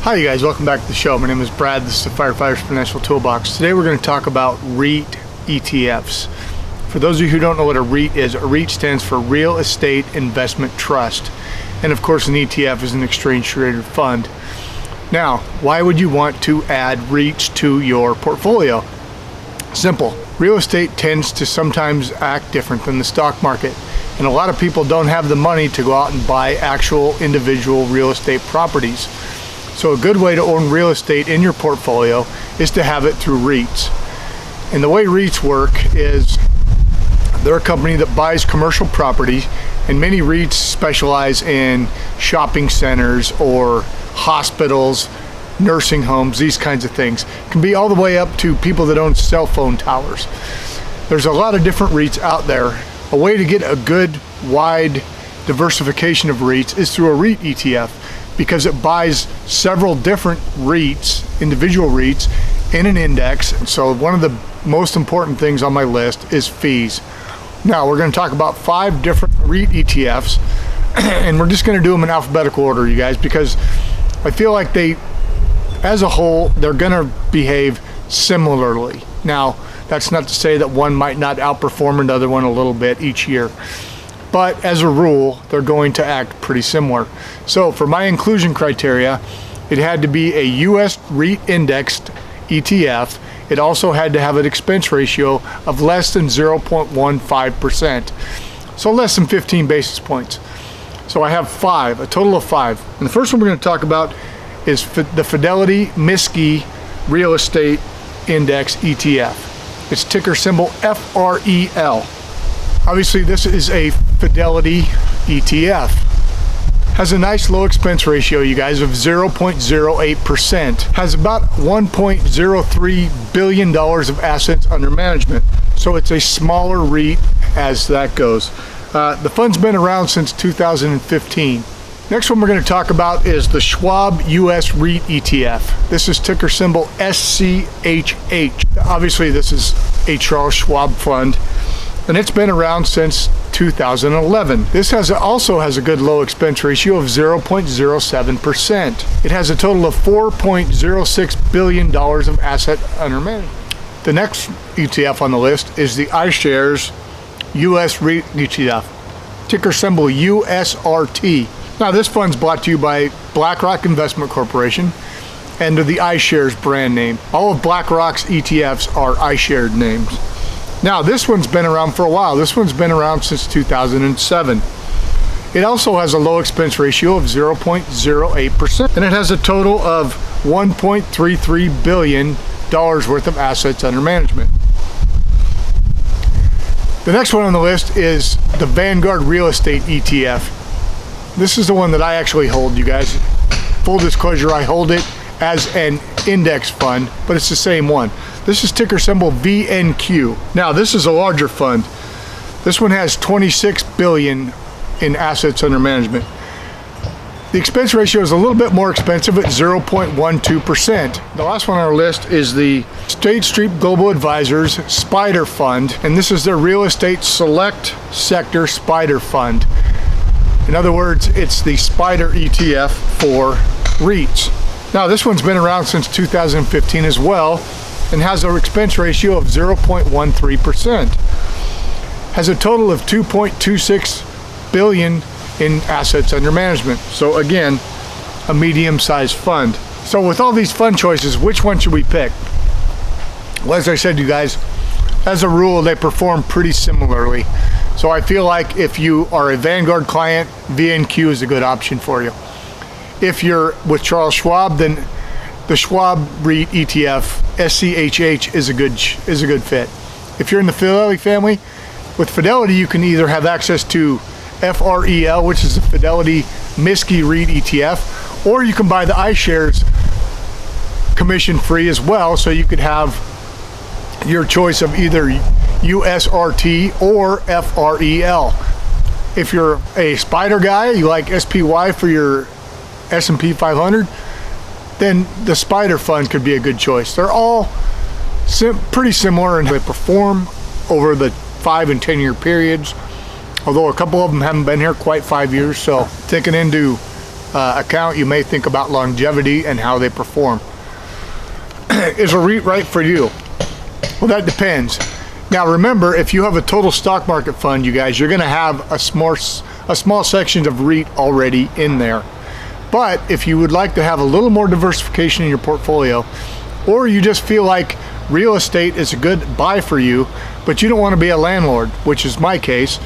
Hi you guys, welcome back to the show. My name is Brad, this is the Firefighters Financial Toolbox. Today we're going to talk about REIT ETFs. For those of you who don't know what a REIT is, a REIT stands for Real Estate Investment Trust. And of course an ETF is an exchange traded fund. Now, why would you want to add REITs to your portfolio? Simple. Real estate tends to sometimes act different than the stock market. And a lot of people don't have the money to go out and buy actual individual real estate properties. So a good way to own real estate in your portfolio is to have it through REITs. And the way REITs work is they're a company that buys commercial property, and many REITs specialize in shopping centers or hospitals, nursing homes, these kinds of things. It can be all the way up to people that own cell phone towers. There's a lot of different REITs out there. A way to get a good wide diversification of REITs is through a REIT ETF, because it buys several different REITs, individual REITs, in an index. So one of the most important things on my list is fees. Now we're going to talk about 5 different REIT ETFs, and we're just going to do them in alphabetical order, you guys, because I feel like they, as a whole, they're going to behave similarly. Now, that's not to say that one might not outperform another one a little bit each year. But as a rule, they're going to act pretty similar. So for my inclusion criteria, it had to be a US REIT indexed ETF. It also had to have an expense ratio of less than 0.15%. So less than 15 basis points. So I have 5, a total of 5. And the first one we're going to talk about is the Fidelity MSCI Real Estate Index ETF. It's ticker symbol FREL. Obviously, this is a Fidelity ETF. Has a nice low expense ratio, you guys, of 0.08%. Has about $1.03 billion of assets under management. So it's a smaller REIT as that goes. The fund's been around since 2015. Next one we're going to talk about is the Schwab US REIT ETF. This is ticker symbol SCHH. Obviously, this is a Charles Schwab fund, and it's been around since 2011. This also has a good low expense ratio of 0.07%. It has a total of $4.06 billion of asset under management. The next ETF on the list is the iShares US REIT ETF, ticker symbol USRT. Now this fund's brought to you by BlackRock Investment Corporation and under the iShares brand name. All of BlackRock's ETFs are iShares names. Now this one's been around for a while. This one's been around since 2007. It also has a low expense ratio of 0.08%, and it has a total of $1.33 billion worth of assets under management. The next one on the list is the Vanguard Real Estate ETF. This is the one that I actually hold, you guys. Full disclosure, I hold it as an index fund, but it's the same one. This is ticker symbol VNQ. Now this is a larger fund. This one has $26 billion in assets under management. The expense ratio is a little bit more expensive at 0.12%. The last one on our list is the State Street Global Advisors SPDR Fund, and this is their Real Estate Select Sector SPDR Fund. In other words, it's the SPDR ETF for REITs. Now this one's been around since 2015 as well, and has an expense ratio of 0.13%. Has a total of $2.26 billion in assets under management. So again, a medium-sized fund. So with all these fund choices, which one should we pick? Well, as I said, you guys, as a rule, they perform pretty similarly. So I feel like if you are a Vanguard client, VNQ is a good option for you. If you're with Charles Schwab, then the Schwab REIT ETF, SCHH, is a good fit. If you're in the Fidelity family, with Fidelity, you can either have access to FREL, which is the Fidelity MSCI REIT ETF, or you can buy the iShares commission free as well, so you could have your choice of either USRT or FREL. If you're a SPDR guy, you like SPY for your S&P 500, then the SPDR fund could be a good choice. They're all pretty similar and they perform over the 5 and 10 year periods, although a couple of them haven't been here quite 5 years. So taking into account, you may think about longevity and how they perform. Is a REIT right for you? Well, that depends. Now remember, if you have a total stock market fund, you guys, you're going to have a small section of REIT already in there. But if you would like to have a little more diversification in your portfolio, or you just feel like real estate is a good buy for you, but you don't want to be a landlord, which is my case,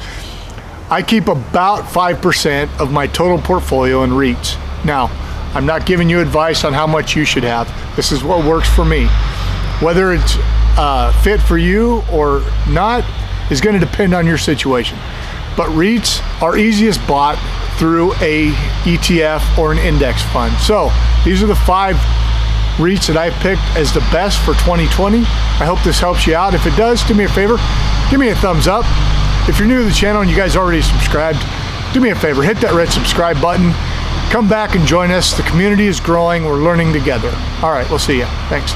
I keep about 5% of my total portfolio in REITs. Now, I'm not giving you advice on how much you should have. This is what works for me. Whether it's fit for you or not is going to depend on your situation. But REITs are easiest bought through a ETF or an index fund. So these are the 5 REITs that I picked as the best for 2020. I hope this helps you out. If it does, do me a favor, give me a thumbs up. If you're new to the channel and you guys already subscribed, do me a favor, hit that red subscribe button. Come back and join us. The community is growing. We're learning together. All right, we'll see you. Thanks.